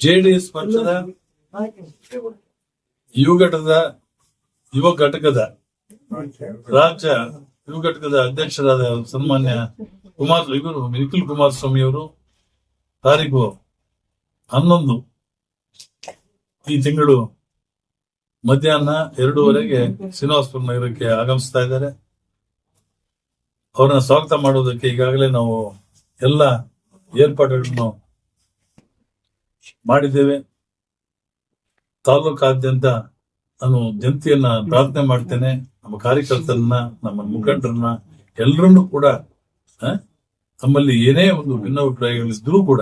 JDS ಪಕ್ಷದ ಯುವ ಘಟಕದ ರಾಜ್ಯ ಯುವ ಘಟಕದ ಅಧ್ಯಕ್ಷರಾದ ಸನ್ಮಾನ್ಯ ನಿಖಿಲ್ ಕುಮಾರಸ್ವಾಮಿ ಅವರು ತಾರೀಕು 11 ಈ ತಿಂಗಳು ಮಧ್ಯಾಹ್ನ 2:15 ಶ್ರೀನಿವಾಸಪುರ ನಗರಕ್ಕೆ ಆಗಮಿಸ್ತಾ ಇದ್ದಾರೆ. ಅವ್ರನ್ನ ಸ್ವಾಗತ ಮಾಡೋದಕ್ಕೆ ಈಗಾಗಲೇ ನಾವು ಎಲ್ಲ ಏರ್ಪಾಡುಗಳನ್ನು ಮಾಡಿದ್ದೇವೆ. ತಾಲೂಕಾದ್ಯಂತ ನಾನು ಜನತೆಯನ್ನ ಪ್ರಾರ್ಥನೆ ಮಾಡ್ತೇನೆ, ನಮ್ಮ ಕಾರ್ಯಕರ್ತರನ್ನ, ನಮ್ಮ ಮುಖಂಡರನ್ನ, ಎಲ್ಲರನ್ನೂ ಕೂಡ ನಮ್ಮಲ್ಲಿ ಏನೇ ಒಂದು ಭಿನ್ನಾಭಿಪ್ರಾಯಗಳಿದ್ರೂ ಕೂಡ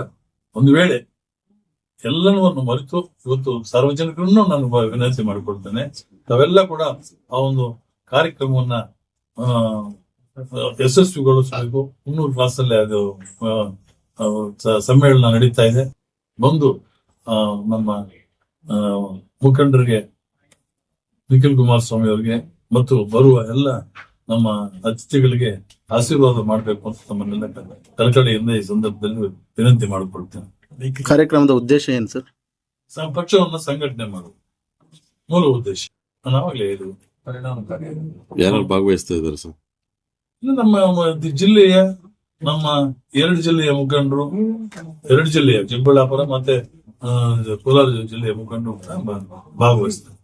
ಒಂದು ವೇಳೆ ಎಲ್ಲವನ್ನು ಮರೆತು ಇವತ್ತು ಸಾರ್ವಜನಿಕರನ್ನು ನಾನು ವಿನಂತಿ ಮಾಡಿಕೊಳ್ತೇನೆ, ತಾವೆಲ್ಲ ಕೂಡ ಆ ಒಂದು ಕಾರ್ಯಕ್ರಮವನ್ನ ಯಶಸ್ವಿಗೊಳಿಸಬೇಕು. 300 ಕ್ಲಾಸಲ್ಲಿ ಅದು ಸಮ್ಮೇಳನ ನಡೀತಾ ಇದೆ. ಬಂದು ನಮ್ಮ ಮುಖಂಡರಿಗೆ, ನಿಖಿಲ್ ಕುಮಾರಸ್ವಾಮಿ ಅವರಿಗೆ ಮತ್ತು ಬರುವ ಎಲ್ಲ ನಮ್ಮ ಅತಿಥಿಗಳಿಗೆ ಆಶೀರ್ವಾದ ಮಾಡಬೇಕು ಅಂತ ತಮ್ಮನ್ನೆಲ್ಲ ಕಳಕಳಿಯಿಂದ ಈ ಸಂದರ್ಭದಲ್ಲಿ ವಿನಂತಿ ಮಾಡಿಕೊಳ್ತೇನೆ. ಕಾರ್ಯಕ್ರಮದ ಉದ್ದೇಶ ಏನು ಸರ್? ಪಕ್ಷವನ್ನು ಸಂಘಟನೆ ಮಾಡುವುದು ಮೂಲ ಉದ್ದೇಶ. ನಾವಾಗಲೇ ಇದು ಯಾರು ಭಾಗವಹಿಸ್ತಾ ಇದ್ದಾರೆ ಸರ್? ನಮ್ಮ ಜಿಲ್ಲೆಯ ನಮ್ಮ 2 ಜಿಲ್ಲೆಯ ಮುಖಂಡರು, 2 ಜಿಲ್ಲೆಯ ಚಿಕ್ಕಬಳ್ಳಾಪುರ ಮತ್ತೆ ಕೋಲಾರ ಜಿಲ್ಲೆಯ ಮುಖಂಡರು ಭಾಗವಹಿಸ್ತಾರೆ.